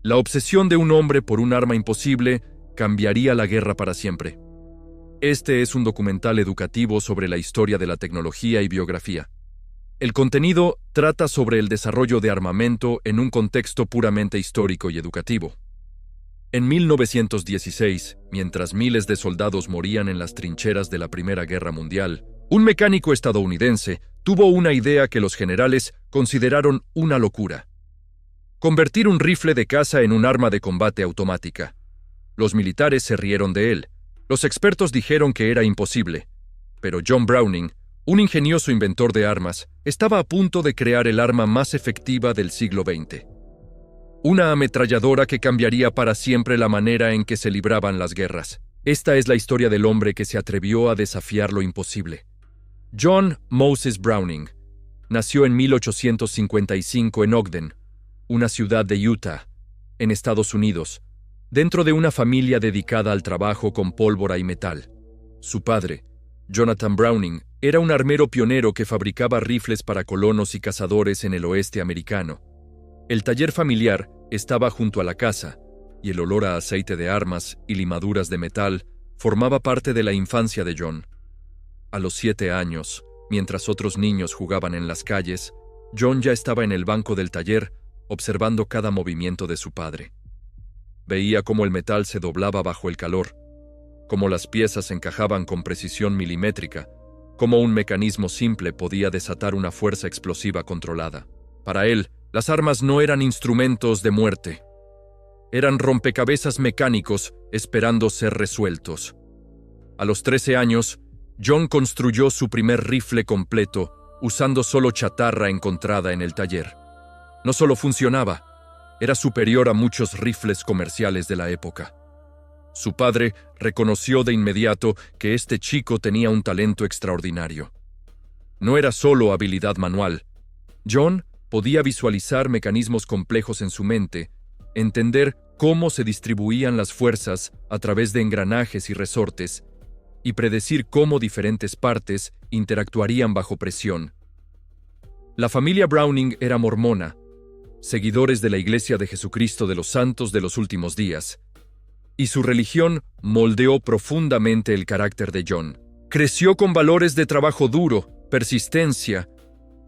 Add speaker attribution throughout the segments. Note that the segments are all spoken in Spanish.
Speaker 1: La obsesión de un hombre por un arma imposible cambiaría la guerra para siempre. Este es un documental educativo sobre la historia de la tecnología y biografía. El contenido trata sobre el desarrollo de armamento en un contexto puramente histórico y educativo. En 1916, mientras miles de soldados morían en las trincheras de la Primera Guerra Mundial, un mecánico estadounidense tuvo una idea que los generales consideraron una locura: convertir un rifle de caza en un arma de combate automática. Los militares se rieron de él. Los expertos dijeron que era imposible. Pero John Browning, un ingenioso inventor de armas, estaba a punto de crear el arma más efectiva del siglo XX. Una ametralladora que cambiaría para siempre la manera en que se libraban las guerras. Esta es la historia del hombre que se atrevió a desafiar lo imposible. John Moses Browning nació en 1855 en Ogden, una ciudad de Utah, en Estados Unidos, dentro de una familia dedicada al trabajo con pólvora y metal. Su padre, Jonathan Browning, era un armero pionero que fabricaba rifles para colonos y cazadores en el oeste americano. El taller familiar estaba junto a la casa, y el olor a aceite de armas y limaduras de metal formaba parte de la infancia de John. A los 7 años, mientras otros niños jugaban en las calles, John ya estaba en el banco del taller, observando cada movimiento de su padre. Veía cómo el metal se doblaba bajo el calor, cómo las piezas encajaban con precisión milimétrica, cómo un mecanismo simple podía desatar una fuerza explosiva controlada. Para él, las armas no eran instrumentos de muerte. Eran rompecabezas mecánicos esperando ser resueltos. A los 13 años, John construyó su primer rifle completo usando solo chatarra encontrada en el taller. No solo funcionaba, era superior a muchos rifles comerciales de la época. Su padre reconoció de inmediato que este chico tenía un talento extraordinario. No era solo habilidad manual. John podía visualizar mecanismos complejos en su mente, entender cómo se distribuían las fuerzas a través de engranajes y resortes, y predecir cómo diferentes partes interactuarían bajo presión. La familia Browning era mormona, seguidores de la Iglesia de Jesucristo de los Santos de los Últimos Días, y su religión moldeó profundamente el carácter de John. Creció con valores de trabajo duro, persistencia,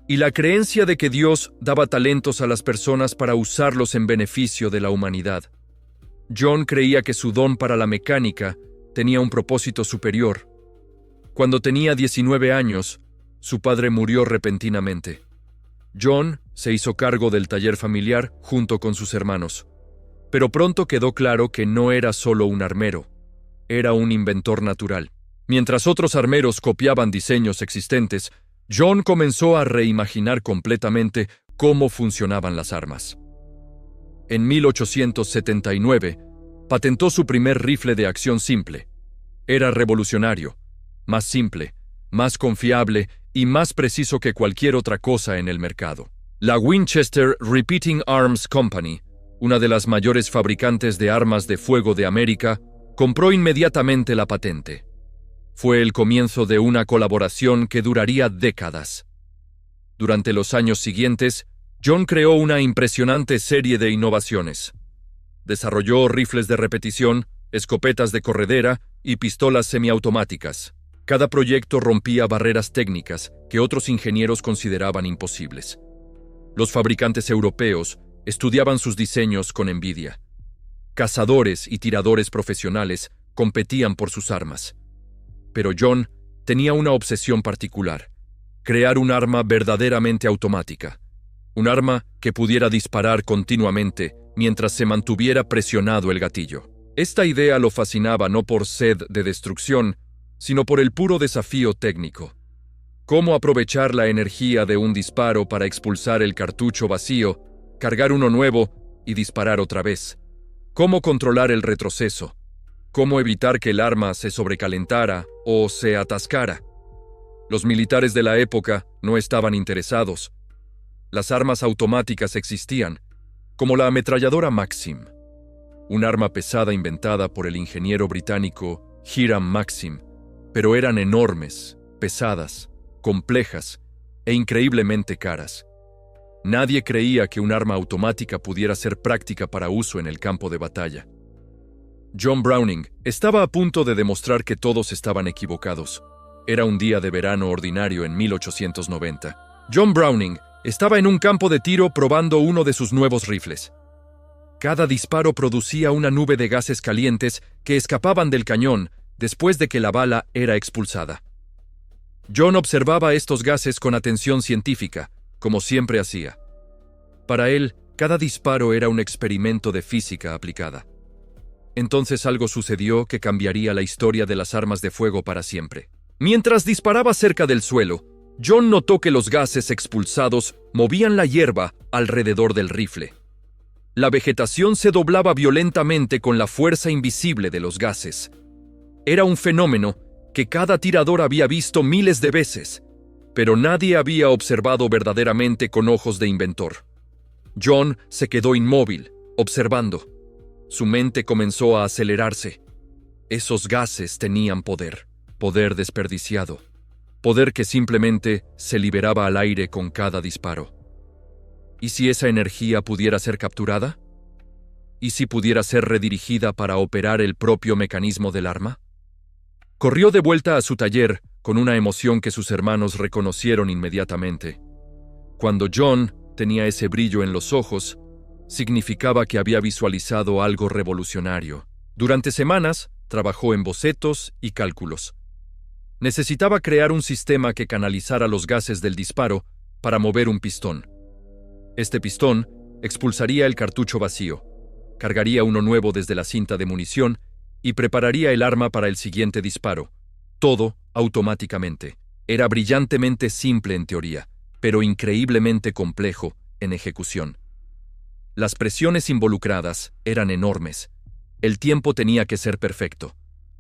Speaker 1: y la creencia de que Dios daba talentos a las personas para usarlos en beneficio de la humanidad. John creía que su don para la mecánica tenía un propósito superior. Cuando tenía 19 años, su padre murió repentinamente. John se hizo cargo del taller familiar junto con sus hermanos. Pero pronto quedó claro que no era solo un armero, era un inventor natural. Mientras otros armeros copiaban diseños existentes, John comenzó a reimaginar completamente cómo funcionaban las armas. En 1879, patentó su primer rifle de acción simple. Era revolucionario, más simple, más confiable y más preciso que cualquier otra cosa en el mercado. La Winchester Repeating Arms Company, una de las mayores fabricantes de armas de fuego de América, compró inmediatamente la patente. Fue el comienzo de una colaboración que duraría décadas. Durante los años siguientes, John creó una impresionante serie de innovaciones. Desarrolló rifles de repetición, escopetas de corredera y pistolas semiautomáticas. Cada proyecto rompía barreras técnicas que otros ingenieros consideraban imposibles. Los fabricantes europeos estudiaban sus diseños con envidia. Cazadores y tiradores profesionales competían por sus armas. Pero John tenía una obsesión particular: crear un arma verdaderamente automática. Un arma que pudiera disparar continuamente mientras se mantuviera presionado el gatillo. Esta idea lo fascinaba no por sed de destrucción, sino por el puro desafío técnico. Cómo aprovechar la energía de un disparo para expulsar el cartucho vacío, cargar uno nuevo y disparar otra vez. Cómo controlar el retroceso. Cómo evitar que el arma se sobrecalentara o se atascara. Los militares de la época no estaban interesados. Las armas automáticas existían, como la ametralladora Maxim, un arma pesada inventada por el ingeniero británico Hiram Maxim, pero eran enormes, pesadas, complejas e increíblemente caras. Nadie creía que un arma automática pudiera ser práctica para uso en el campo de batalla. John Browning estaba a punto de demostrar que todos estaban equivocados. Era un día de verano ordinario en 1890. John Browning estaba en un campo de tiro probando uno de sus nuevos rifles. Cada disparo producía una nube de gases calientes que escapaban del cañón después de que la bala era expulsada. John observaba estos gases con atención científica, como siempre hacía. Para él, cada disparo era un experimento de física aplicada. Entonces algo sucedió que cambiaría la historia de las armas de fuego para siempre. Mientras disparaba cerca del suelo, John notó que los gases expulsados movían la hierba alrededor del rifle. La vegetación se doblaba violentamente con la fuerza invisible de los gases. Era un fenómeno que cada tirador había visto miles de veces, pero nadie había observado verdaderamente con ojos de inventor. John se quedó inmóvil, observando. Su mente comenzó a acelerarse. Esos gases tenían poder, poder desperdiciado, poder que simplemente se liberaba al aire con cada disparo. ¿Y si esa energía pudiera ser capturada? ¿Y si pudiera ser redirigida para operar el propio mecanismo del arma? Corrió de vuelta a su taller con una emoción que sus hermanos reconocieron inmediatamente. Cuando John tenía ese brillo en los ojos, significaba que había visualizado algo revolucionario. Durante semanas, trabajó en bocetos y cálculos. Necesitaba crear un sistema que canalizara los gases del disparo para mover un pistón. Este pistón expulsaría el cartucho vacío, cargaría uno nuevo desde la cinta de munición y prepararía el arma para el siguiente disparo. Todo automáticamente. Era brillantemente simple en teoría, pero increíblemente complejo en ejecución. Las presiones involucradas eran enormes. El tiempo tenía que ser perfecto.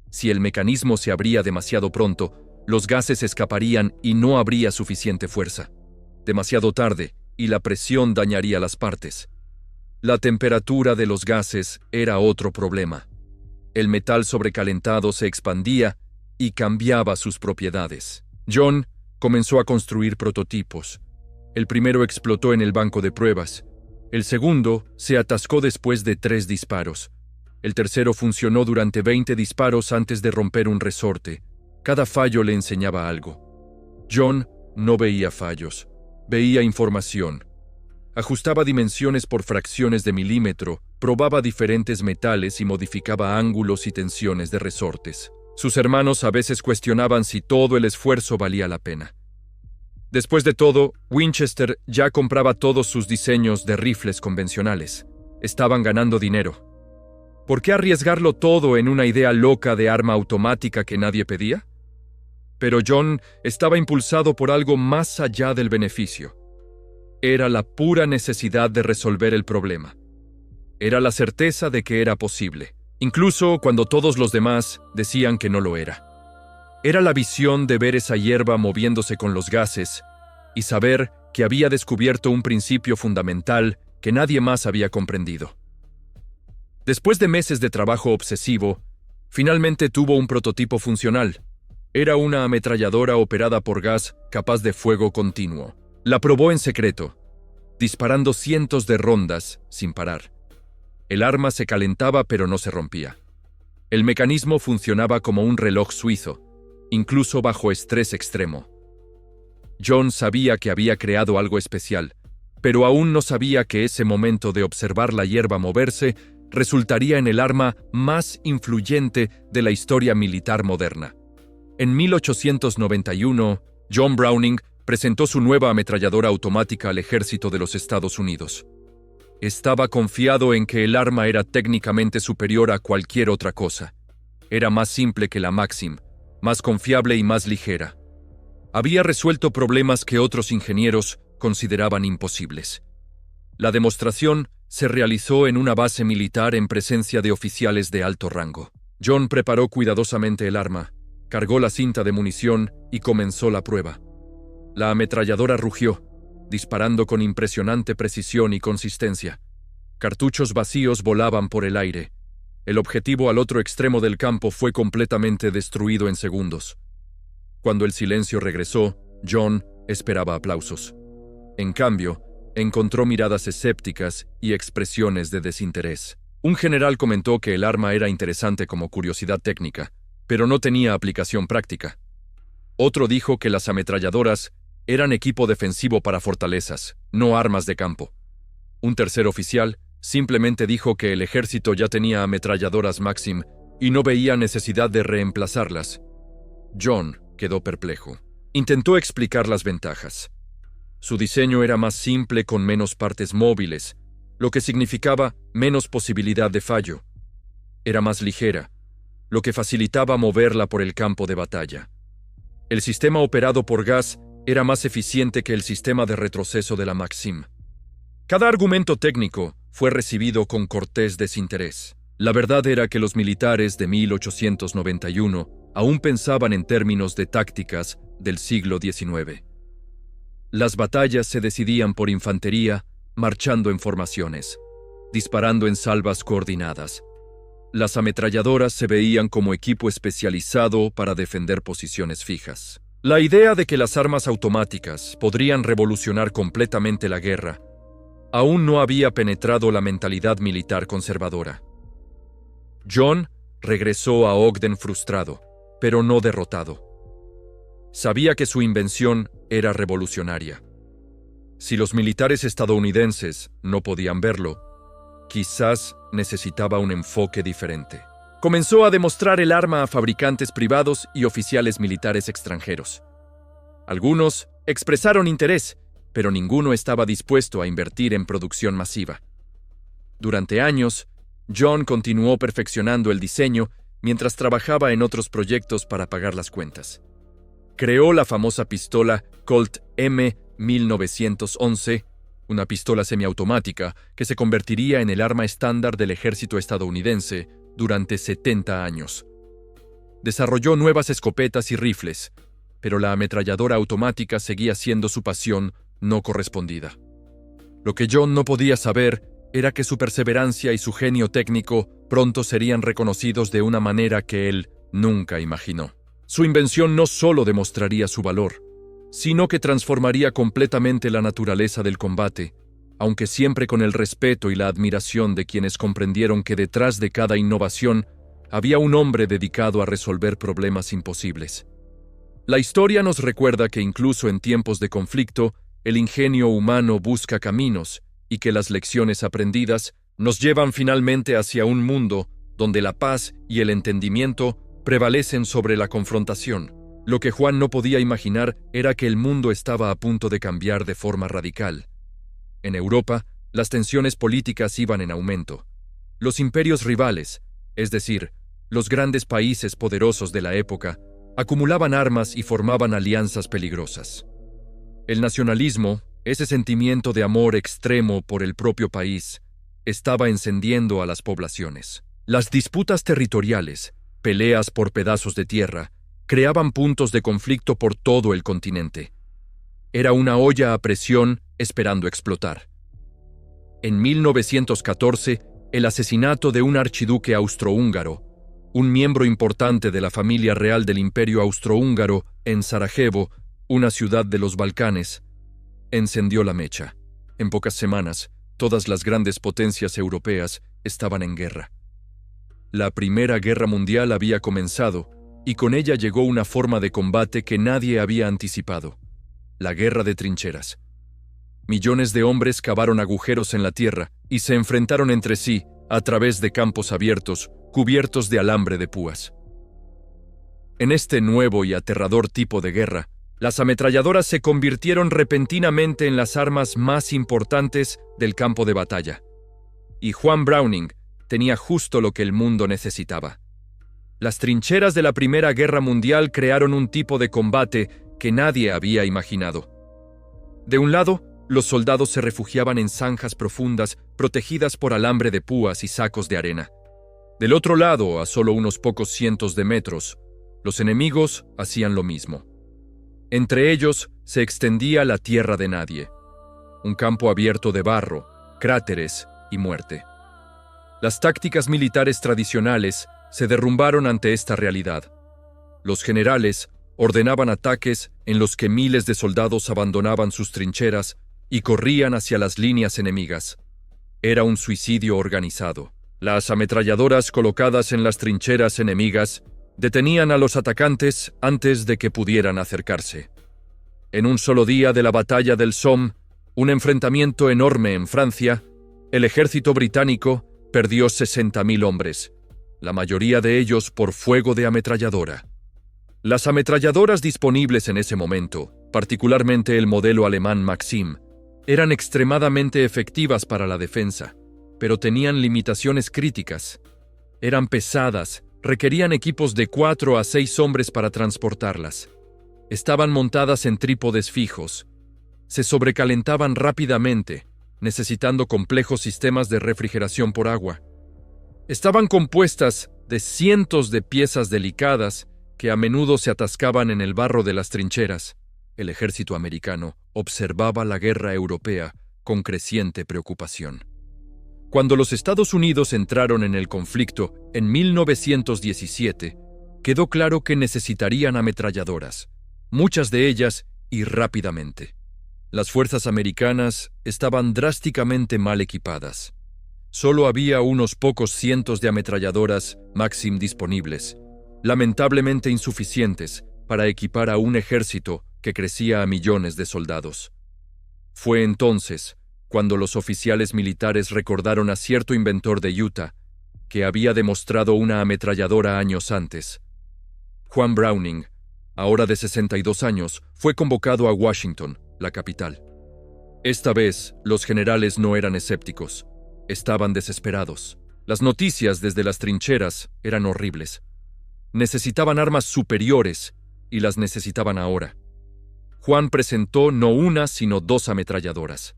Speaker 1: Si el mecanismo se abría demasiado pronto, los gases escaparían y no habría suficiente fuerza. Demasiado tarde, y la presión dañaría las partes. La temperatura de los gases era otro problema. El metal sobrecalentado se expandía y cambiaba sus propiedades. John comenzó a construir prototipos. El primero explotó en el banco de pruebas. El segundo se atascó después de 3 disparos. El tercero funcionó durante 20 disparos antes de romper un resorte. Cada fallo le enseñaba algo. John no veía fallos, veía información. Ajustaba dimensiones por fracciones de milímetro, probaba diferentes metales y modificaba ángulos y tensiones de resortes. Sus hermanos a veces cuestionaban si todo el esfuerzo valía la pena. Después de todo, Winchester ya compraba todos sus diseños de rifles convencionales. Estaban ganando dinero. ¿Por qué arriesgarlo todo en una idea loca de arma automática que nadie pedía? Pero John estaba impulsado por algo más allá del beneficio. Era la pura necesidad de resolver el problema. Era la certeza de que era posible, incluso cuando todos los demás decían que no lo era. Era la visión de ver esa hierba moviéndose con los gases y saber que había descubierto un principio fundamental que nadie más había comprendido. Después de meses de trabajo obsesivo, finalmente tuvo un prototipo funcional. Era una ametralladora operada por gas capaz de fuego continuo. La probó en secreto, disparando cientos de rondas sin parar. El arma se calentaba pero no se rompía. El mecanismo funcionaba como un reloj suizo, incluso bajo estrés extremo. John sabía que había creado algo especial, pero aún no sabía que ese momento de observar la hierba moverse resultaría en el arma más influyente de la historia militar moderna. En 1891, John Browning presentó su nueva ametralladora automática al ejército de los Estados Unidos. Estaba confiado en que el arma era técnicamente superior a cualquier otra cosa. Era más simple que la Maxim, más confiable y más ligera. Había resuelto problemas que otros ingenieros consideraban imposibles. La demostración se realizó en una base militar en presencia de oficiales de alto rango. John preparó cuidadosamente el arma, cargó la cinta de munición y comenzó la prueba. La ametralladora rugió, disparando con impresionante precisión y consistencia. Cartuchos vacíos volaban por el aire. El objetivo al otro extremo del campo fue completamente destruido en segundos. Cuando el silencio regresó, John esperaba aplausos. En cambio, encontró miradas escépticas y expresiones de desinterés. Un general comentó que el arma era interesante como curiosidad técnica, pero no tenía aplicación práctica. Otro dijo que las ametralladoras eran equipo defensivo para fortalezas, no armas de campo. Un tercer oficial simplemente dijo que el ejército ya tenía ametralladoras Maxim y no veía necesidad de reemplazarlas. John quedó perplejo. Intentó explicar las ventajas. Su diseño era más simple con menos partes móviles, lo que significaba menos posibilidad de fallo. Era más ligera, lo que facilitaba moverla por el campo de batalla. El sistema operado por gas era más eficiente que el sistema de retroceso de la Maxim. Cada argumento técnico fue recibido con cortés desinterés. La verdad era que los militares de 1891 aún pensaban en términos de tácticas del siglo XIX. Las batallas se decidían por infantería, marchando en formaciones, disparando en salvas coordinadas. Las ametralladoras se veían como equipo especializado para defender posiciones fijas. La idea de que las armas automáticas podrían revolucionar completamente la guerra aún no había penetrado la mentalidad militar conservadora. John regresó a Ogden frustrado, pero no derrotado. Sabía que su invención era revolucionaria. Si los militares estadounidenses no podían verlo, quizás necesitaba un enfoque diferente. Comenzó a demostrar el arma a fabricantes privados y oficiales militares extranjeros. Algunos expresaron interés, pero ninguno estaba dispuesto a invertir en producción masiva. Durante años, John continuó perfeccionando el diseño mientras trabajaba en otros proyectos para pagar las cuentas. Creó la famosa pistola Colt M1911, una pistola semiautomática que se convertiría en el arma estándar del ejército estadounidense durante 70 años. Desarrolló nuevas escopetas y rifles, pero la ametralladora automática seguía siendo su pasión no correspondida. Lo que John no podía saber era que su perseverancia y su genio técnico pronto serían reconocidos de una manera que él nunca imaginó. Su invención no solo demostraría su valor, sino que transformaría completamente la naturaleza del combate, aunque siempre con el respeto y la admiración de quienes comprendieron que detrás de cada innovación había un hombre dedicado a resolver problemas imposibles. La historia nos recuerda que incluso en tiempos de conflicto, el ingenio humano busca caminos y que las lecciones aprendidas nos llevan finalmente hacia un mundo donde la paz y el entendimiento prevalecen sobre la confrontación. Lo que Juan no podía imaginar era que el mundo estaba a punto de cambiar de forma radical. En Europa, las tensiones políticas iban en aumento. Los imperios rivales, es decir, los grandes países poderosos de la época, acumulaban armas y formaban alianzas peligrosas. El nacionalismo, ese sentimiento de amor extremo por el propio país, estaba encendiendo a las poblaciones. Las disputas territoriales, peleas por pedazos de tierra, creaban puntos de conflicto por todo el continente. Era una olla a presión esperando explotar. En 1914, el asesinato de un archiduque austrohúngaro, un miembro importante de la familia real del Imperio Austrohúngaro en Sarajevo, una ciudad de los Balcanes, encendió la mecha. En pocas semanas, todas las grandes potencias europeas estaban en guerra. La Primera Guerra Mundial había comenzado, y con ella llegó una forma de combate que nadie había anticipado: la guerra de trincheras. Millones de hombres cavaron agujeros en la tierra y se enfrentaron entre sí a través de campos abiertos, cubiertos de alambre de púas. En este nuevo y aterrador tipo de guerra, las ametralladoras se convirtieron repentinamente en las armas más importantes del campo de batalla. Y Juan Browning tenía justo lo que el mundo necesitaba. Las trincheras de la Primera Guerra Mundial crearon un tipo de combate que nadie había imaginado. De un lado, los soldados se refugiaban en zanjas profundas protegidas por alambre de púas y sacos de arena. Del otro lado, a solo unos pocos cientos de metros, los enemigos hacían lo mismo. Entre ellos se extendía la tierra de nadie, un campo abierto de barro, cráteres y muerte. Las tácticas militares tradicionales se derrumbaron ante esta realidad. Los generales ordenaban ataques en los que miles de soldados abandonaban sus trincheras y corrían hacia las líneas enemigas. Era un suicidio organizado. Las ametralladoras colocadas en las trincheras enemigas detenían a los atacantes antes de que pudieran acercarse. En un solo día de la batalla del Somme, un enfrentamiento enorme en Francia, el ejército británico perdió 60.000 hombres, la mayoría de ellos por fuego de ametralladora. Las ametralladoras disponibles en ese momento, particularmente el modelo alemán Maxim, eran extremadamente efectivas para la defensa, pero tenían limitaciones críticas. Eran pesadas, requerían equipos de 4 a 6 hombres para transportarlas. Estaban montadas en trípodes fijos. Se sobrecalentaban rápidamente, necesitando complejos sistemas de refrigeración por agua. Estaban compuestas de cientos de piezas delicadas que a menudo se atascaban en el barro de las trincheras. El ejército americano observaba la guerra europea con creciente preocupación. Cuando los Estados Unidos entraron en el conflicto en 1917, quedó claro que necesitarían ametralladoras, muchas de ellas y rápidamente. Las fuerzas americanas estaban drásticamente mal equipadas. Solo había unos pocos cientos de ametralladoras Maxim disponibles, lamentablemente insuficientes para equipar a un ejército que crecía a millones de soldados. Fue entonces cuando los oficiales militares recordaron a cierto inventor de Utah que había demostrado una ametralladora años antes. Juan Browning, ahora de 62 años, fue convocado a Washington, la capital. Esta vez, los generales no eran escépticos, estaban desesperados. Las noticias desde las trincheras eran horribles. Necesitaban armas superiores y las necesitaban ahora. Juan presentó no una, sino 2 ametralladoras.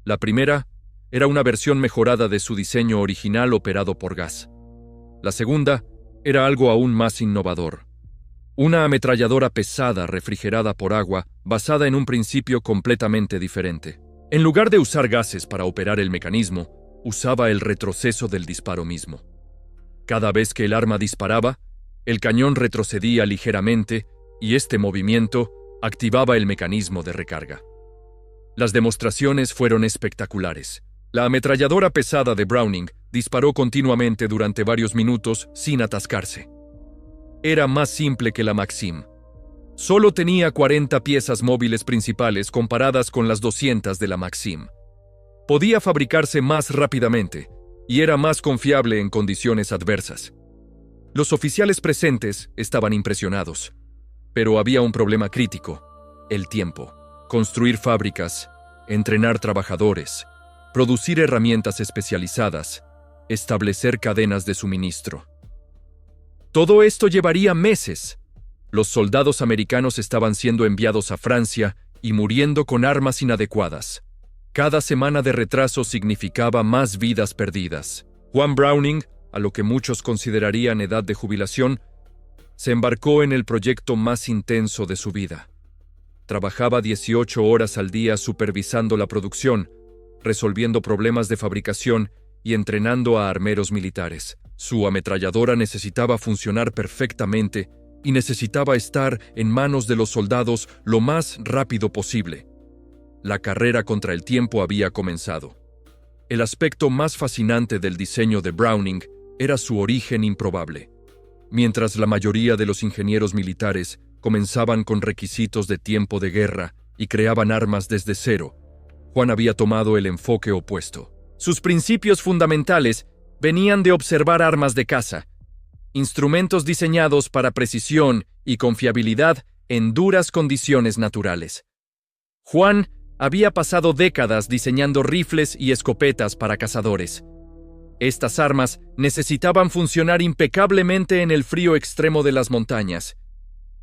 Speaker 1: La primera era una versión mejorada de su diseño original operado por gas. La segunda era algo aún más innovador. Una ametralladora pesada refrigerada por agua basada en un principio completamente diferente. En lugar de usar gases para operar el mecanismo, usaba el retroceso del disparo mismo. Cada vez que el arma disparaba, el cañón retrocedía ligeramente y este movimiento activaba el mecanismo de recarga. Las demostraciones fueron espectaculares. La ametralladora pesada de Browning disparó continuamente durante varios minutos sin atascarse. Era más simple que la Maxim. Solo tenía 40 piezas móviles principales comparadas con las 200 de la Maxim. Podía fabricarse más rápidamente y era más confiable en condiciones adversas. Los oficiales presentes estaban impresionados, pero había un problema crítico: el tiempo. Construir fábricas, entrenar trabajadores, producir herramientas especializadas, establecer cadenas de suministro. Todo esto llevaría meses. Los soldados americanos estaban siendo enviados a Francia y muriendo con armas inadecuadas. Cada semana de retraso significaba más vidas perdidas. Juan Browning, a lo que muchos considerarían edad de jubilación, se embarcó en el proyecto más intenso de su vida. Trabajaba 18 horas al día supervisando la producción, resolviendo problemas de fabricación y entrenando a armeros militares. Su ametralladora necesitaba funcionar perfectamente y necesitaba estar en manos de los soldados lo más rápido posible. La carrera contra el tiempo había comenzado. El aspecto más fascinante del diseño de Browning era su origen improbable. Mientras la mayoría de los ingenieros militares comenzaban con requisitos de tiempo de guerra y creaban armas desde cero, Juan había tomado el enfoque opuesto. Sus principios fundamentales venían de observar armas de caza, instrumentos diseñados para precisión y confiabilidad en duras condiciones naturales. Juan había pasado décadas diseñando rifles y escopetas para cazadores. Estas armas necesitaban funcionar impecablemente en el frío extremo de las montañas,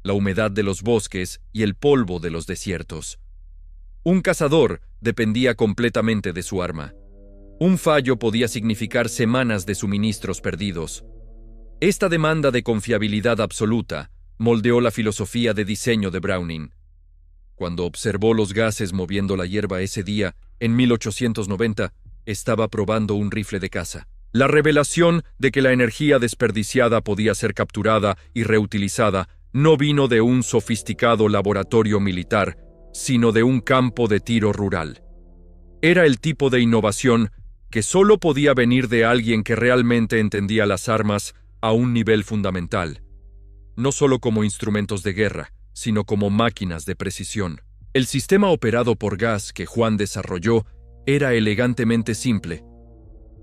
Speaker 1: la humedad de los bosques y el polvo de los desiertos. Un cazador dependía completamente de su arma. Un fallo podía significar semanas de suministros perdidos. Esta demanda de confiabilidad absoluta moldeó la filosofía de diseño de Browning. Cuando observó los gases moviendo la hierba ese día, en 1890, estaba probando un rifle de caza. La revelación de que la energía desperdiciada podía ser capturada y reutilizada no vino de un sofisticado laboratorio militar, sino de un campo de tiro rural. Era el tipo de innovación que solo podía venir de alguien que realmente entendía las armas a un nivel fundamental, no solo como instrumentos de guerra, sino como máquinas de precisión. El sistema operado por gas que Juan desarrolló era elegantemente simple.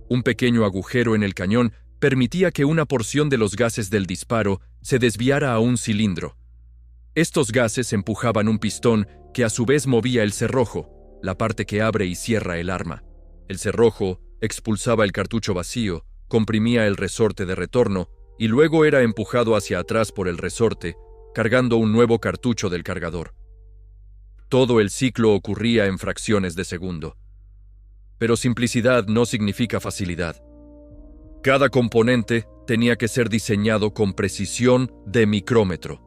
Speaker 1: Un pequeño agujero en el cañón permitía que una porción de los gases del disparo se desviara a un cilindro. Estos gases empujaban un pistón que a su vez movía el cerrojo, la parte que abre y cierra el arma. El cerrojo expulsaba el cartucho vacío, comprimía el resorte de retorno y luego era empujado hacia atrás por el resorte, cargando un nuevo cartucho del cargador. Todo el ciclo ocurría en fracciones de segundo. Pero simplicidad no significa facilidad. Cada componente tenía que ser diseñado con precisión de micrómetro.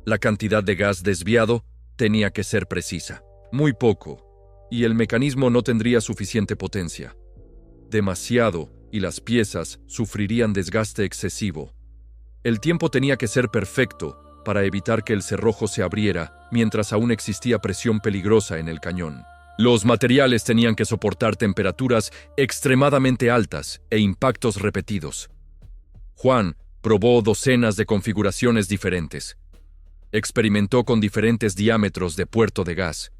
Speaker 1: La cantidad de gas desviado tenía que ser precisa. Muy poco, y el mecanismo no tendría suficiente potencia. Demasiado, y las piezas sufrirían desgaste excesivo. El tiempo tenía que ser perfecto para evitar que el cerrojo se abriera mientras aún existía presión peligrosa en el cañón. Los materiales tenían que soportar temperaturas extremadamente altas e impactos repetidos. Juan probó docenas de configuraciones diferentes. Experimentó con diferentes diámetros de puerto de gas,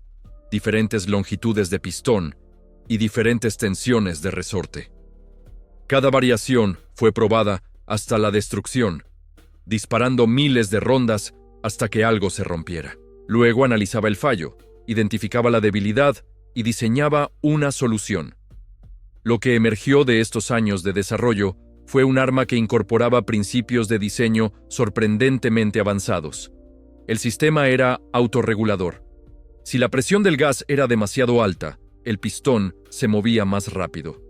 Speaker 1: diferentes longitudes de pistón y diferentes tensiones de resorte. Cada variación fue probada hasta la destrucción, disparando miles de rondas hasta que algo se rompiera. Luego analizaba el fallo, identificaba la debilidad y diseñaba una solución. Lo que emergió de estos años de desarrollo fue un arma que incorporaba principios de diseño sorprendentemente avanzados. El sistema era autorregulador. Si la presión del gas era demasiado alta, el pistón se movía más rápido.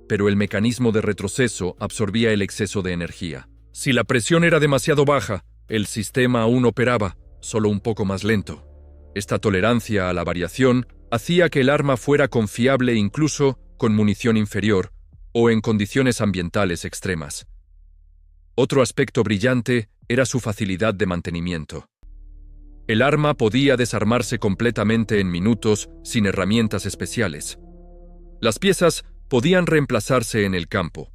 Speaker 1: Pero el mecanismo de retroceso absorbía el exceso de energía. Si la presión era demasiado baja, el sistema aún operaba, solo un poco más lento. Esta tolerancia a la variación hacía que el arma fuera confiable incluso con munición inferior o en condiciones ambientales extremas. Otro aspecto brillante era su facilidad de mantenimiento. El arma podía desarmarse completamente en minutos sin herramientas especiales. Las piezas podían reemplazarse en el campo.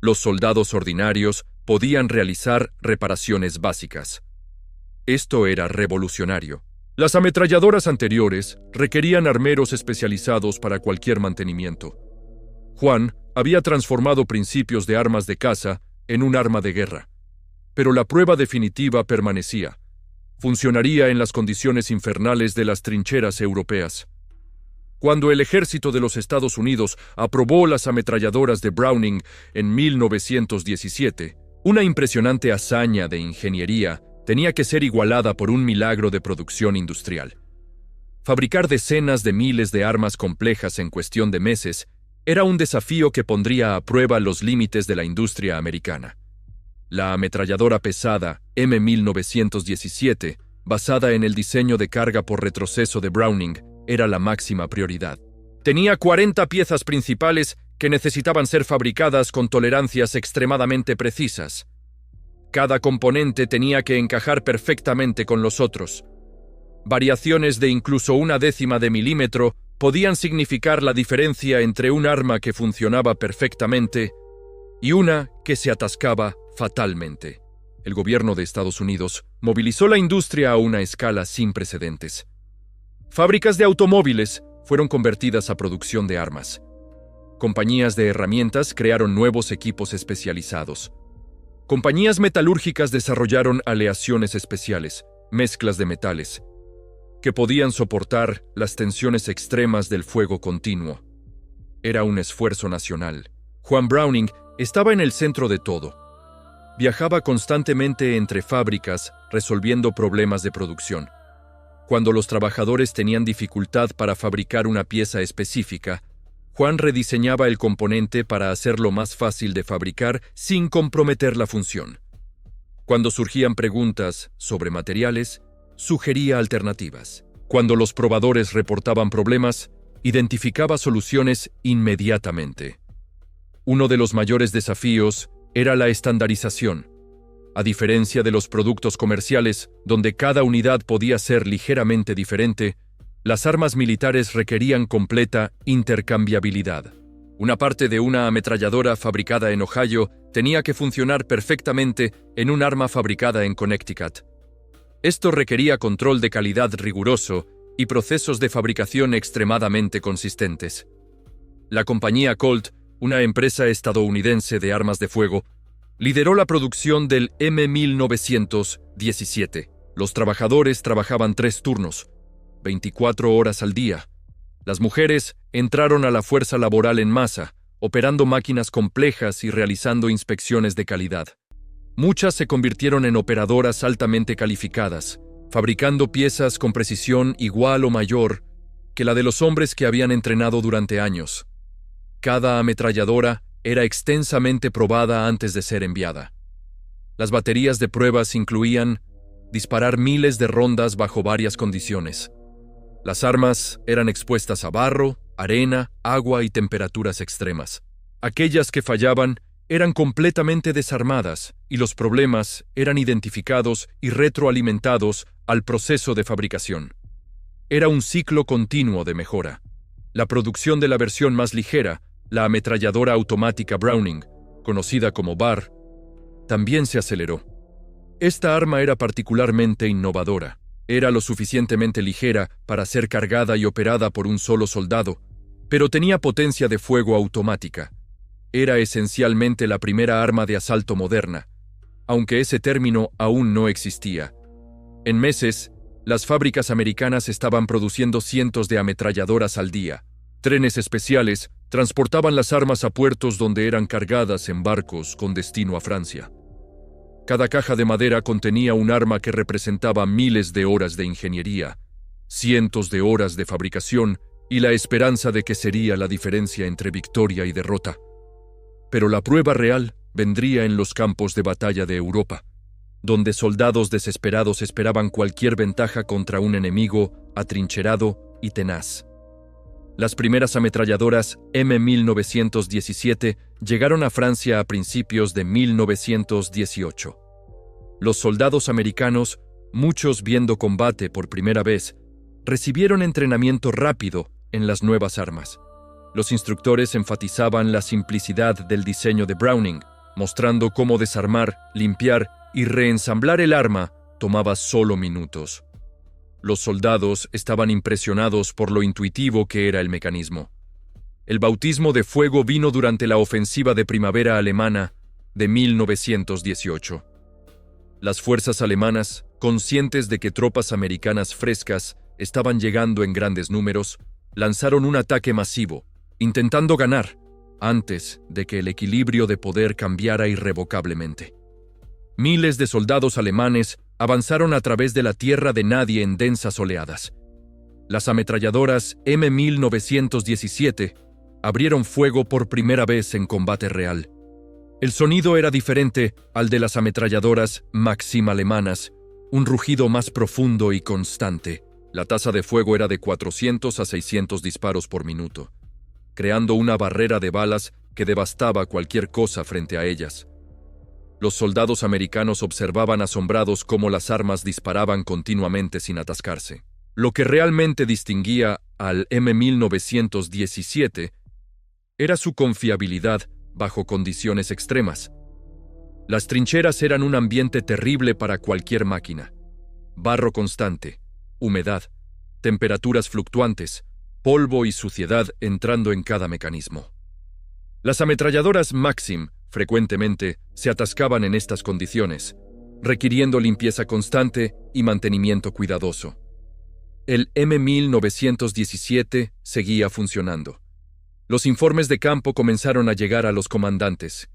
Speaker 1: Los soldados ordinarios podían realizar reparaciones básicas. Esto era revolucionario. Las ametralladoras anteriores requerían armeros especializados para cualquier mantenimiento. Juan había transformado principios de armas de caza en un arma de guerra. Pero la prueba definitiva permanecía. Funcionaría en las condiciones infernales de las trincheras europeas. Cuando el ejército de los Estados Unidos aprobó las ametralladoras de Browning en 1917, una impresionante hazaña de ingeniería tenía que ser igualada por un milagro de producción industrial. Fabricar decenas de miles de armas complejas en cuestión de meses era un desafío que pondría a prueba los límites de la industria americana. La ametralladora pesada M1917, basada en el diseño de carga por retroceso de Browning, era la máxima prioridad. Tenía 40 piezas principales que necesitaban ser fabricadas con tolerancias extremadamente precisas. Cada componente tenía que encajar perfectamente con los otros. Variaciones de incluso 1/10 de milímetro podían significar la diferencia entre un arma que funcionaba perfectamente y una que se atascaba fatalmente. El gobierno de Estados Unidos movilizó la industria a una escala sin precedentes. Fábricas de automóviles fueron convertidas a producción de armas. Compañías de herramientas crearon nuevos equipos especializados. Compañías metalúrgicas desarrollaron aleaciones especiales, mezclas de metales, que podían soportar las tensiones extremas del fuego continuo. Era un esfuerzo nacional. Juan Browning estaba en el centro de todo. Viajaba constantemente entre fábricas resolviendo problemas de producción. Cuando los trabajadores tenían dificultad para fabricar una pieza específica, Juan rediseñaba el componente para hacerlo más fácil de fabricar sin comprometer la función. Cuando surgían preguntas sobre materiales, sugería alternativas. Cuando los probadores reportaban problemas, identificaba soluciones inmediatamente. Uno de los mayores desafíos era la estandarización. A diferencia de los productos comerciales, donde cada unidad podía ser ligeramente diferente, Las armas militares requerían completa intercambiabilidad. Una parte de una ametralladora fabricada en Ohio tenía que funcionar perfectamente en un arma fabricada en Connecticut. Esto requería control de calidad riguroso y procesos de fabricación extremadamente consistentes. La compañía Colt, una empresa estadounidense de armas de fuego, lideró la producción del M1917. Los trabajadores trabajaban 3 turnos, 24 horas al día. Las mujeres entraron a la fuerza laboral en masa, operando máquinas complejas y realizando inspecciones de calidad. Muchas se convirtieron en operadoras altamente calificadas, fabricando piezas con precisión igual o mayor que la de los hombres que habían entrenado durante años. Cada ametralladora era extensamente probada antes de ser enviada. Las baterías de pruebas incluían disparar miles de rondas bajo varias condiciones. Las armas eran expuestas a barro, arena, agua y temperaturas extremas. Aquellas que fallaban eran completamente desarmadas y los problemas eran identificados y retroalimentados al proceso de fabricación. Era un ciclo continuo de mejora. La producción de la versión más ligera, la ametralladora automática Browning, conocida como BAR, también se aceleró. Esta arma era particularmente innovadora. Era lo suficientemente ligera para ser cargada y operada por un solo soldado, pero tenía potencia de fuego automática. Era esencialmente la primera arma de asalto moderna, aunque ese término aún no existía. En meses, las fábricas americanas estaban produciendo cientos de ametralladoras al día. Trenes especiales transportaban las armas a puertos donde eran cargadas en barcos con destino a Francia. Cada caja de madera contenía un arma que representaba miles de horas de ingeniería, cientos de horas de fabricación y la esperanza de que sería la diferencia entre victoria y derrota. Pero la prueba real vendría en los campos de batalla de Europa, donde soldados desesperados esperaban cualquier ventaja contra un enemigo atrincherado y tenaz. Las primeras ametralladoras M1917 llegaron a Francia a principios de 1918. Los soldados americanos, muchos viendo combate por primera vez, recibieron entrenamiento rápido en las nuevas armas. Los instructores enfatizaban la simplicidad del diseño de Browning, mostrando cómo desarmar, limpiar y reensamblar el arma tomaba solo minutos. Los soldados estaban impresionados por lo intuitivo que era el mecanismo. El bautismo de fuego vino durante la ofensiva de primavera alemana de 1918. Las fuerzas alemanas, conscientes de que tropas americanas frescas estaban llegando en grandes números, lanzaron un ataque masivo, intentando ganar, antes de que el equilibrio de poder cambiara irrevocablemente. Miles de soldados alemanes avanzaron a través de la tierra de nadie en densas oleadas. Las ametralladoras M1917 abrieron fuego por primera vez en combate real. El sonido era diferente al de las ametralladoras Maxim alemanas, un rugido más profundo y constante. La tasa de fuego era de 400 a 600 disparos por minuto, creando una barrera de balas que devastaba cualquier cosa frente a ellas. Los soldados americanos observaban asombrados cómo las armas disparaban continuamente sin atascarse. Lo que realmente distinguía al M1917 era su confiabilidad bajo condiciones extremas. Las trincheras eran un ambiente terrible para cualquier máquina. Barro constante, humedad, temperaturas fluctuantes, polvo y suciedad entrando en cada mecanismo. Las ametralladoras Maxim frecuentemente se atascaban en estas condiciones, requiriendo limpieza constante y mantenimiento cuidadoso. El M1917 seguía funcionando. Los informes de campo comenzaron a llegar a los comandantes.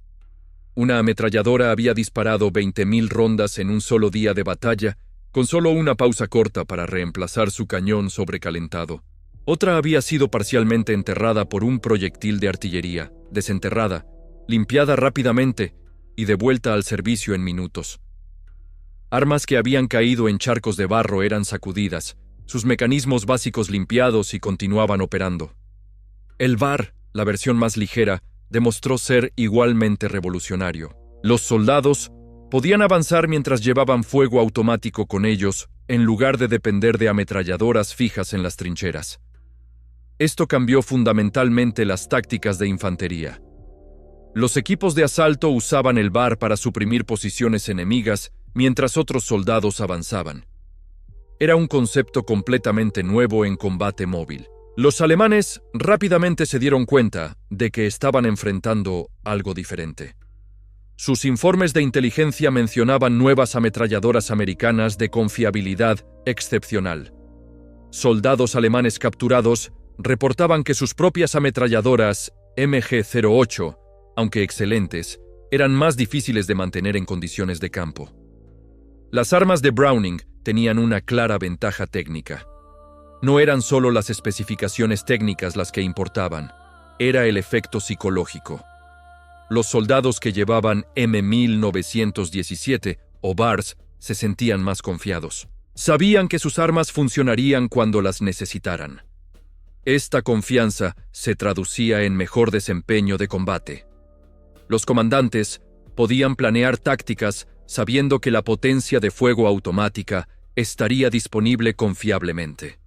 Speaker 1: Una ametralladora había disparado 20.000 rondas en un solo día de batalla, con solo una pausa corta para reemplazar su cañón sobrecalentado. Otra había sido parcialmente enterrada por un proyectil de artillería, desenterrada, limpiada rápidamente y devuelta al servicio en minutos. Armas que habían caído en charcos de barro eran sacudidas, sus mecanismos básicos limpiados y continuaban operando. El BAR, la versión más ligera, demostró ser igualmente revolucionario. Los soldados podían avanzar mientras llevaban fuego automático con ellos en lugar de depender de ametralladoras fijas en las trincheras. Esto cambió fundamentalmente las tácticas de infantería. Los equipos de asalto usaban el VAR para suprimir posiciones enemigas mientras otros soldados avanzaban. Era un concepto completamente nuevo en combate móvil. Los alemanes rápidamente se dieron cuenta de que estaban enfrentando algo diferente. Sus informes de inteligencia mencionaban nuevas ametralladoras americanas de confiabilidad excepcional. Soldados alemanes capturados reportaban que sus propias ametralladoras MG-08, aunque excelentes, eran más difíciles de mantener en condiciones de campo. Las armas de Browning tenían una clara ventaja técnica. No eran solo las especificaciones técnicas las que importaban, era el efecto psicológico. Los soldados que llevaban M1917 o VARs se sentían más confiados. Sabían que sus armas funcionarían cuando las necesitaran. Esta confianza se traducía en mejor desempeño de combate. Los comandantes podían planear tácticas sabiendo que la potencia de fuego automática estaría disponible confiablemente.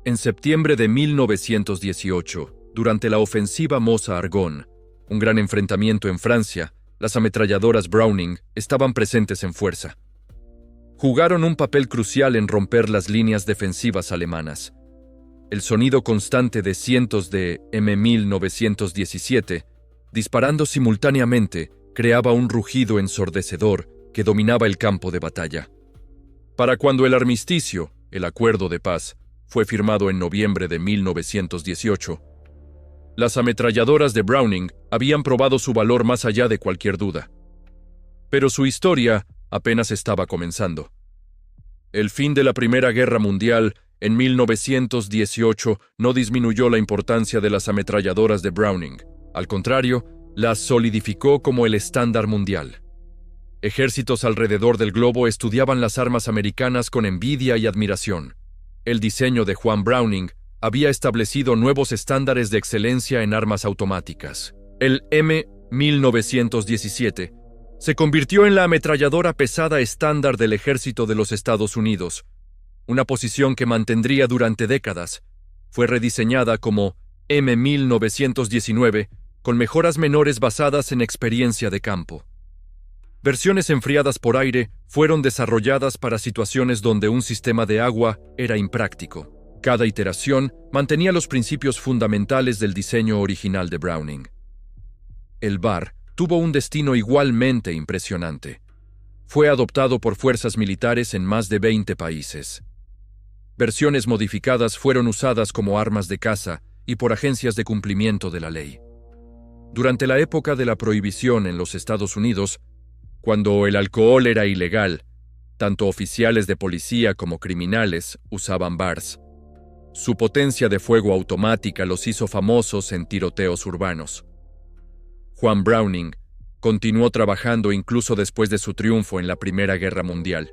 Speaker 1: En septiembre de 1918, durante la ofensiva Mosa-Argonne, un gran enfrentamiento en Francia, las ametralladoras Browning estaban presentes en fuerza. Jugaron un papel crucial en romper las líneas defensivas alemanas. El sonido constante de cientos de M1917, disparando simultáneamente, creaba un rugido ensordecedor que dominaba el campo de batalla. Para cuando el armisticio, el acuerdo de paz, fue firmado en noviembre de 1918, las ametralladoras de Browning habían probado su valor más allá de cualquier duda. Pero su historia apenas estaba comenzando. El fin de la Primera Guerra Mundial en 1918 no disminuyó la importancia de las ametralladoras de Browning. Al contrario, las solidificó como el estándar mundial. Ejércitos alrededor del globo estudiaban las armas americanas con envidia y admiración. El diseño de Juan Browning había establecido nuevos estándares de excelencia en armas automáticas. El M1917 se convirtió en la ametralladora pesada estándar del ejército de los Estados Unidos, una posición que mantendría durante décadas. Fue rediseñada como M1919, con mejoras menores basadas en experiencia de campo. Versiones enfriadas por aire fueron desarrolladas para situaciones donde un sistema de agua era impráctico. Cada iteración mantenía los principios fundamentales del diseño original de Browning. El VAR tuvo un destino igualmente impresionante. Fue adoptado por fuerzas militares en más de 20 países. Versiones modificadas fueron usadas como armas de caza y por agencias de cumplimiento de la ley. Durante la época de la prohibición en los Estados Unidos, cuando el alcohol era ilegal, tanto oficiales de policía como criminales usaban VARs. Su potencia de fuego automática los hizo famosos en tiroteos urbanos. Juan Browning continuó trabajando incluso después de su triunfo en la Primera Guerra Mundial.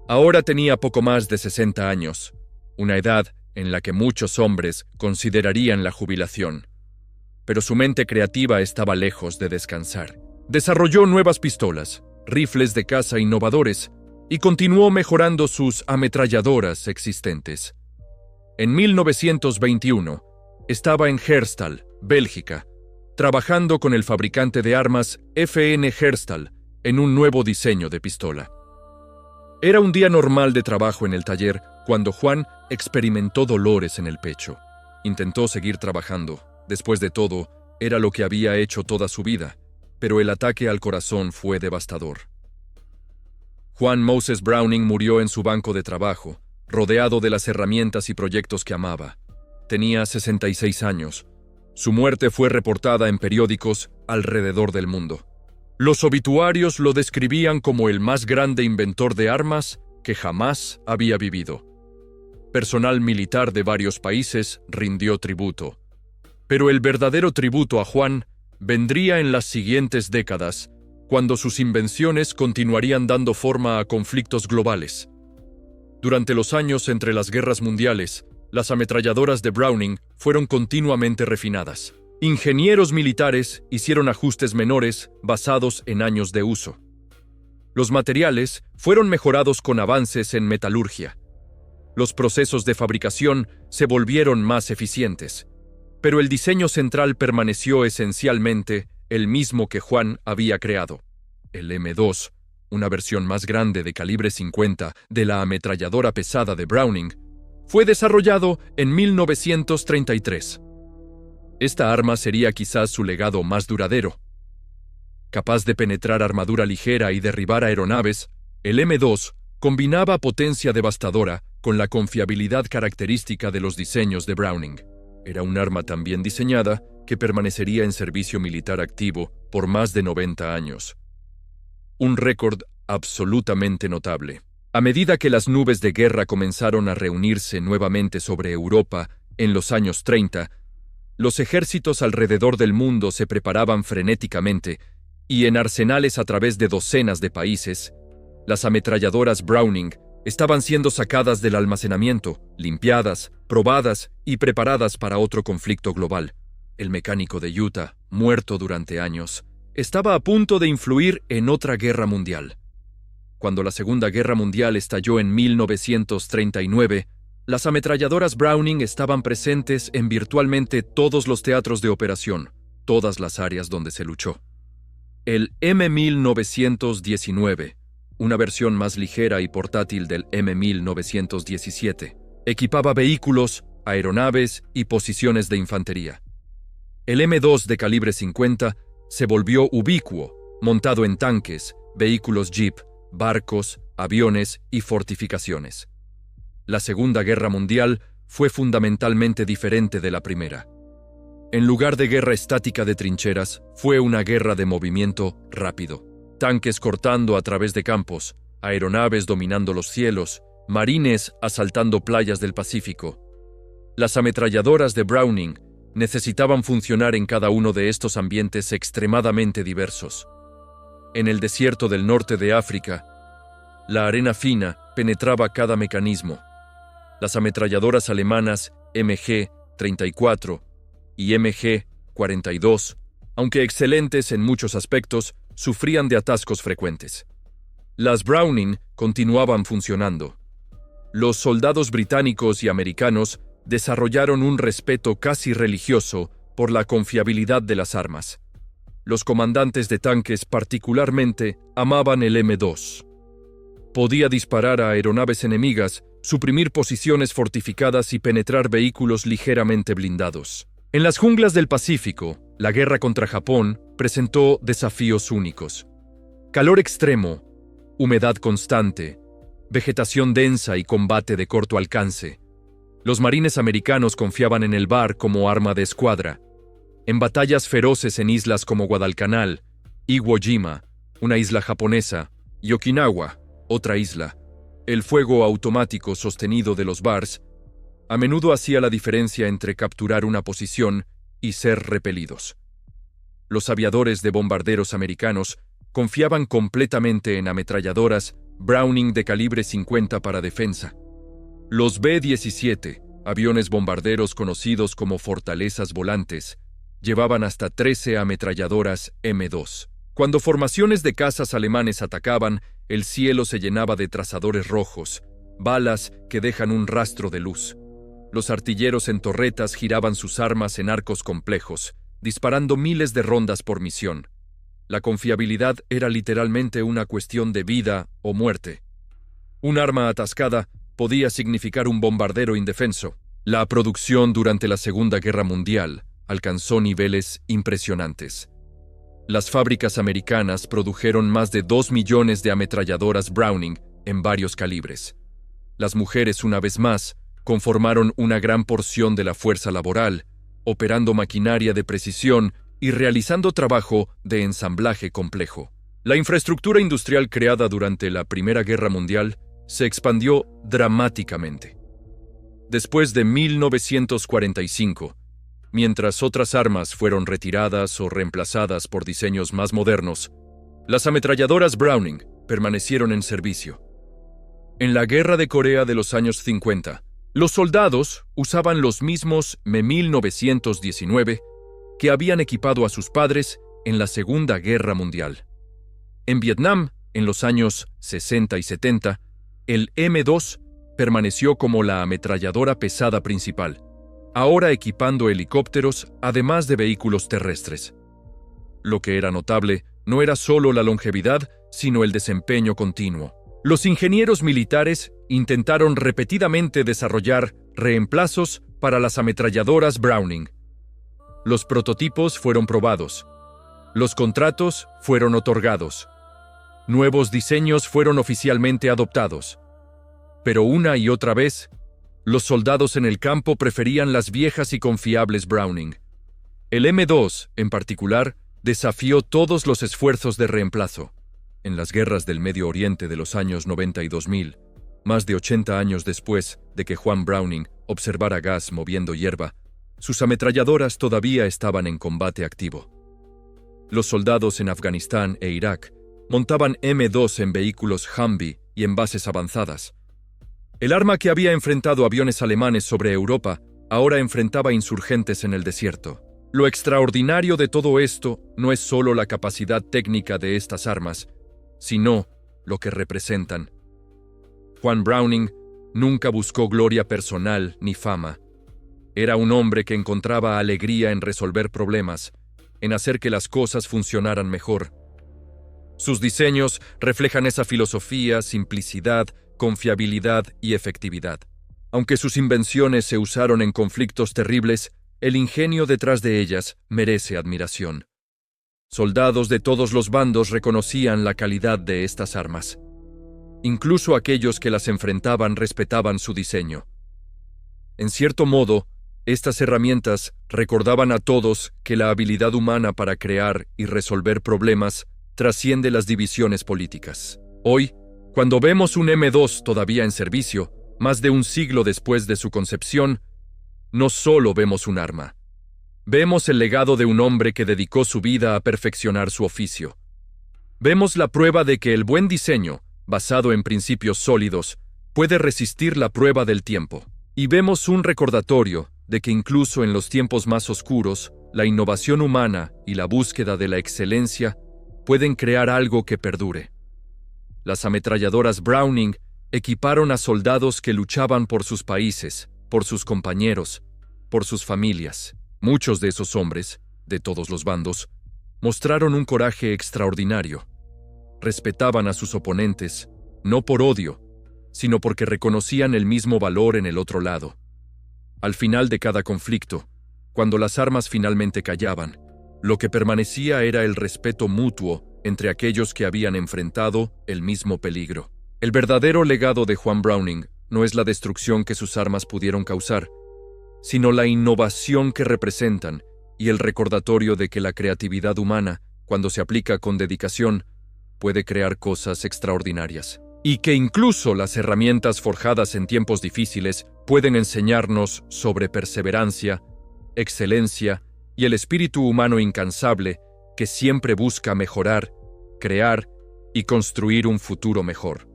Speaker 1: Ahora tenía poco más de 60 años, una edad en la que muchos hombres considerarían la jubilación. Pero su mente creativa estaba lejos de descansar. Desarrolló nuevas pistolas, rifles de caza innovadores y continuó mejorando sus ametralladoras existentes. En 1921, estaba en Herstal, Bélgica, trabajando con el fabricante de armas FN Herstal en un nuevo diseño de pistola. Era un día normal de trabajo en el taller cuando Juan experimentó dolores en el pecho. Intentó seguir trabajando. Después de todo, era lo que había hecho toda su vida, pero el ataque al corazón fue devastador. Juan Moses Browning murió en su banco de trabajo, rodeado de las herramientas y proyectos que amaba. Tenía 66 años. Su muerte fue reportada en periódicos alrededor del mundo. Los obituarios lo describían como el más grande inventor de armas que jamás había vivido. Personal militar de varios países rindió tributo. Pero el verdadero tributo a Juan vendría en las siguientes décadas, cuando sus invenciones continuarían dando forma a conflictos globales. Durante los años entre las guerras mundiales, las ametralladoras de Browning fueron continuamente refinadas. Ingenieros militares hicieron ajustes menores basados en años de uso. Los materiales fueron mejorados con avances en metalurgia. Los procesos de fabricación se volvieron más eficientes, pero el diseño central permaneció esencialmente el mismo que Juan había creado. El M2, una versión más grande de calibre 50 de la ametralladora pesada de Browning, fue desarrollado en 1933. Esta arma sería quizás su legado más duradero. Capaz de penetrar armadura ligera y derribar aeronaves, el M2 combinaba potencia devastadora con la confiabilidad característica de los diseños de Browning. Era un arma tan bien diseñada que permanecería en servicio militar activo por más de 90 años. Un récord absolutamente notable. A medida que las nubes de guerra comenzaron a reunirse nuevamente sobre Europa en los años 30, los ejércitos alrededor del mundo se preparaban frenéticamente y en arsenales a través de docenas de países, las ametralladoras Browning estaban siendo sacadas del almacenamiento, limpiadas, probadas y preparadas para otro conflicto global. El mecánico de Utah, muerto durante años, estaba a punto de influir en otra guerra mundial. Cuando la Segunda Guerra Mundial estalló en 1939, las ametralladoras Browning estaban presentes en virtualmente todos los teatros de operación, todas las áreas donde se luchó. El M1919, una versión más ligera y portátil del M1917, equipaba vehículos, aeronaves y posiciones de infantería. El M2 de calibre 50 se volvió ubicuo, montado en tanques, vehículos Jeep, barcos, aviones y fortificaciones. La Segunda Guerra Mundial fue fundamentalmente diferente de la Primera. En lugar de guerra estática de trincheras, fue una guerra de movimiento rápido. Tanques cortando a través de campos, aeronaves dominando los cielos, marines asaltando playas del Pacífico. Las ametralladoras de Browning necesitaban funcionar en cada uno de estos ambientes extremadamente diversos. En el desierto del norte de África, la arena fina penetraba cada mecanismo. Las ametralladoras alemanas MG-34 y MG-42, aunque excelentes en muchos aspectos, sufrían de atascos frecuentes. Las Browning continuaban funcionando. Los soldados británicos y americanos desarrollaron un respeto casi religioso por la confiabilidad de las armas. Los comandantes de tanques particularmente amaban el M2. Podía disparar a aeronaves enemigas, suprimir posiciones fortificadas y penetrar vehículos ligeramente blindados. En las junglas del Pacífico, la guerra contra Japón presentó desafíos únicos. Calor extremo, humedad constante, vegetación densa y combate de corto alcance. Los marines americanos confiaban en el bar como arma de escuadra. En batallas feroces en islas como Guadalcanal, Iwo Jima, una isla japonesa, y Okinawa, otra isla, el fuego automático sostenido de los bars a menudo hacía la diferencia entre capturar una posición y ser repelidos. Los aviadores de bombarderos americanos confiaban completamente en ametralladoras Browning de calibre 50 para defensa. Los B-17, aviones bombarderos conocidos como fortalezas volantes, llevaban hasta 13 ametralladoras M2. Cuando formaciones de cazas alemanes atacaban, el cielo se llenaba de trazadores rojos, balas que dejan un rastro de luz. Los artilleros en torretas giraban sus armas en arcos complejos, disparando miles de rondas por misión. La confiabilidad era literalmente una cuestión de vida o muerte. Un arma atascada podía significar un bombardero indefenso. La producción durante la Segunda Guerra Mundial alcanzó niveles impresionantes. Las fábricas americanas produjeron más de 2 millones de ametralladoras Browning en varios calibres. Las mujeres, una vez más, conformaron una gran porción de la fuerza laboral, operando maquinaria de precisión y realizando trabajo de ensamblaje complejo. La infraestructura industrial creada durante la Primera Guerra Mundial se expandió dramáticamente. Después de 1945, mientras otras armas fueron retiradas o reemplazadas por diseños más modernos, las ametralladoras Browning permanecieron en servicio. En la Guerra de Corea de los años 50, los soldados usaban los mismos M1919 que habían equipado a sus padres en la Segunda Guerra Mundial. En Vietnam, En los años 60 y 70, el M2 permaneció como la ametralladora pesada principal, ahora equipando helicópteros además de vehículos terrestres. Lo que era notable no era solo la longevidad, sino el desempeño continuo. Los ingenieros militares intentaron repetidamente desarrollar reemplazos para las ametralladoras Browning. Los prototipos fueron probados. Los contratos fueron otorgados. Nuevos diseños fueron oficialmente adoptados. Pero una y otra vez, los soldados en el campo preferían las viejas y confiables Browning. El M2, en particular, desafió todos los esfuerzos de reemplazo. En las guerras del Medio Oriente de los años 90 y 2000, más de 80 años después de que Juan Browning observara gas moviendo hierba, sus ametralladoras todavía estaban en combate activo. Los soldados en Afganistán e Irak montaban M2 en vehículos Humvee y en bases avanzadas. El arma que había enfrentado aviones alemanes sobre Europa ahora enfrentaba insurgentes en el desierto. Lo extraordinario de todo esto no es solo la capacidad técnica de estas armas, sino lo que representan. Juan Browning nunca buscó gloria personal ni fama. Era un hombre que encontraba alegría en resolver problemas, en hacer que las cosas funcionaran mejor. Sus diseños reflejan esa filosofía, simplicidad, confiabilidad y efectividad. Aunque sus invenciones se usaron en conflictos terribles, el ingenio detrás de ellas merece admiración. Soldados de todos los bandos reconocían la calidad de estas armas. Incluso aquellos que las enfrentaban respetaban su diseño. En cierto modo, estas herramientas recordaban a todos que la habilidad humana para crear y resolver problemas trasciende las divisiones políticas. Hoy, cuando vemos un M2 todavía en servicio, más de un siglo después de su concepción, no solo vemos un arma. Vemos el legado de un hombre que dedicó su vida a perfeccionar su oficio. Vemos la prueba de que el buen diseño, basado en principios sólidos, puede resistir la prueba del tiempo. Y vemos un recordatorio de que incluso en los tiempos más oscuros, la innovación humana y la búsqueda de la excelencia pueden crear algo que perdure. Las ametralladoras Browning equiparon a soldados que luchaban por sus países, por sus compañeros, por sus familias. Muchos de esos hombres, de todos los bandos, mostraron un coraje extraordinario. Respetaban a sus oponentes, no por odio, sino porque reconocían el mismo valor en el otro lado. Al final de cada conflicto, cuando las armas finalmente callaban, lo que permanecía era el respeto mutuo entre aquellos que habían enfrentado el mismo peligro. El verdadero legado de Juan Browning no es la destrucción que sus armas pudieron causar, sino la innovación que representan y el recordatorio de que la creatividad humana, cuando se aplica con dedicación, puede crear cosas extraordinarias. Y que incluso las herramientas forjadas en tiempos difíciles pueden enseñarnos sobre perseverancia, excelencia y el espíritu humano incansable que siempre busca mejorar, crear y construir un futuro mejor.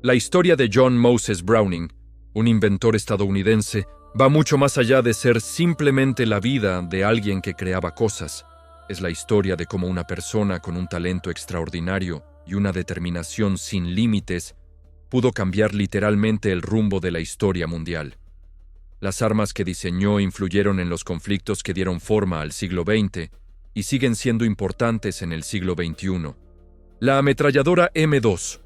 Speaker 1: La historia de John Moses Browning, un inventor estadounidense, va mucho más allá de ser simplemente la vida de alguien que creaba cosas. Es la historia de cómo una persona con un talento extraordinario y una determinación sin límites pudo cambiar literalmente el rumbo de la historia mundial. Las armas que diseñó influyeron en los conflictos que dieron forma al siglo XX y siguen siendo importantes en el siglo XXI. La ametralladora M2,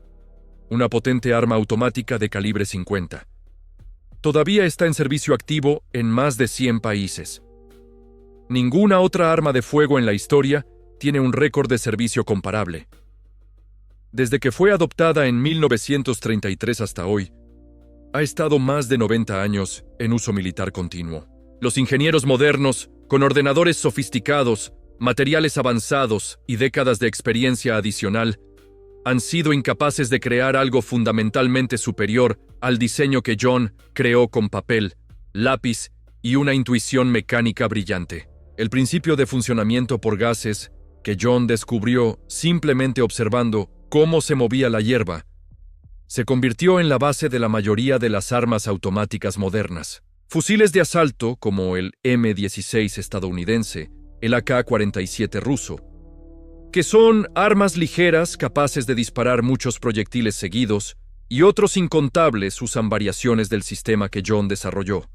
Speaker 1: una potente arma automática de calibre 50. Todavía está en servicio activo en más de 100 países. Ninguna otra arma de fuego en la historia tiene un récord de servicio comparable. Desde que fue adoptada en 1933 hasta hoy, ha estado más de 90 años en uso militar continuo. Los ingenieros modernos, con ordenadores sofisticados, materiales avanzados y décadas de experiencia adicional, han sido incapaces de crear algo fundamentalmente superior al diseño que John creó con papel, lápiz y una intuición mecánica brillante. El principio de funcionamiento por gases que John descubrió simplemente observando cómo se movía la hierba, se convirtió en la base de la mayoría de las armas automáticas modernas. Fusiles de asalto como el M16 estadounidense, el AK-47 ruso, que son armas ligeras capaces de disparar muchos proyectiles seguidos, y otros incontables usan variaciones del sistema que John desarrolló.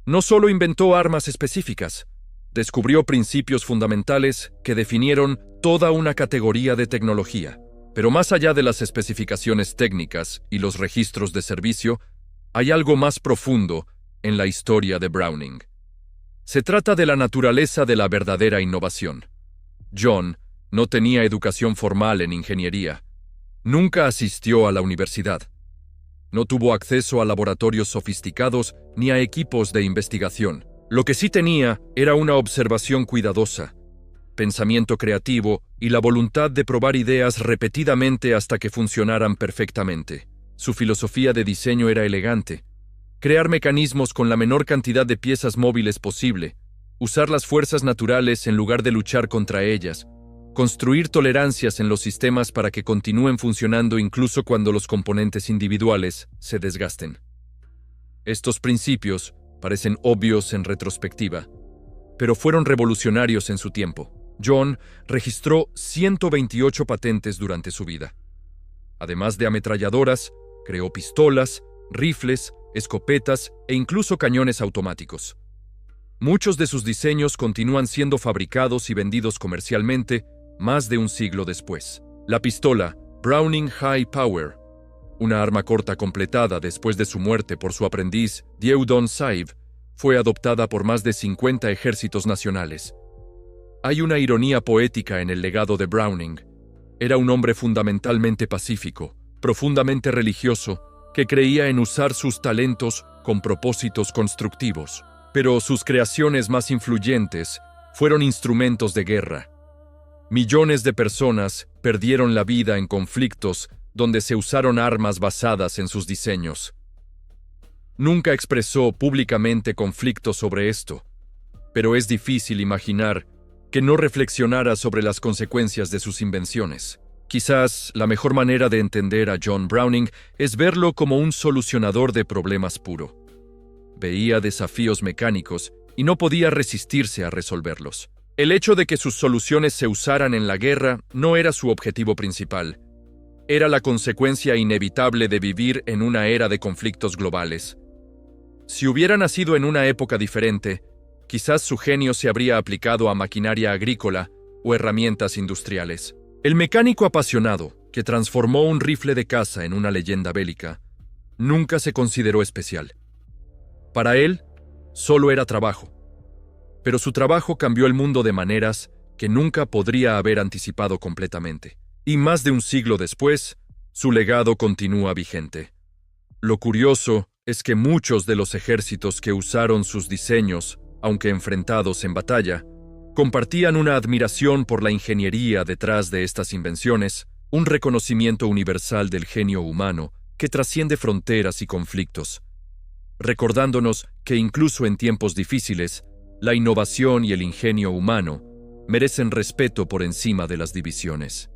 Speaker 1: No solo inventó armas específicas, descubrió principios fundamentales que definieron toda una categoría de tecnología. Pero más allá de las especificaciones técnicas y los registros de servicio, hay algo más profundo en la historia de Browning. Se trata de la naturaleza de la verdadera innovación. John no tenía educación formal en ingeniería. Nunca asistió a la universidad. No tuvo acceso a laboratorios sofisticados ni a equipos de investigación. Lo que sí tenía era una observación cuidadosa, pensamiento creativo y la voluntad de probar ideas repetidamente hasta que funcionaran perfectamente. Su filosofía de diseño era elegante: crear mecanismos con la menor cantidad de piezas móviles posible, usar las fuerzas naturales en lugar de luchar contra ellas, construir tolerancias en los sistemas para que continúen funcionando incluso cuando los componentes individuales se desgasten. Estos principios parecen obvios en retrospectiva, pero fueron revolucionarios en su tiempo. John registró 128 patentes durante su vida. Además de ametralladoras, creó pistolas, rifles, escopetas e incluso cañones automáticos. Muchos de sus diseños continúan siendo fabricados y vendidos comercialmente más de un siglo después. La pistola Browning High Power, una arma corta completada después de su muerte por su aprendiz Dieudonné Saïve, fue adoptada por más de 50 ejércitos nacionales. Hay una ironía poética en el legado de Browning. Era un hombre fundamentalmente pacífico, profundamente religioso, que creía en usar sus talentos con propósitos constructivos. Pero sus creaciones más influyentes fueron instrumentos de guerra. Millones de personas perdieron la vida en conflictos donde se usaron armas basadas en sus diseños. Nunca expresó públicamente conflictos sobre esto, pero es difícil imaginar que no reflexionara sobre las consecuencias de sus invenciones. Quizás la mejor manera de entender a John Browning es verlo como un solucionador de problemas puro. Veía desafíos mecánicos y no podía resistirse a resolverlos. El hecho de que sus soluciones se usaran en la guerra no era su objetivo principal. Era la consecuencia inevitable de vivir en una era de conflictos globales. Si hubiera nacido en una época diferente, quizás su genio se habría aplicado a maquinaria agrícola o herramientas industriales. El mecánico apasionado, que transformó un rifle de caza en una leyenda bélica, nunca se consideró especial. Para él, solo era trabajo. Pero su trabajo cambió el mundo de maneras que nunca podría haber anticipado completamente. Y más de un siglo después, su legado continúa vigente. Lo curioso es que muchos de los ejércitos que usaron sus diseños, aunque enfrentados en batalla, compartían una admiración por la ingeniería detrás de estas invenciones, un reconocimiento universal del genio humano que trasciende fronteras y conflictos, recordándonos que incluso en tiempos difíciles, la innovación y el ingenio humano merecen respeto por encima de las divisiones.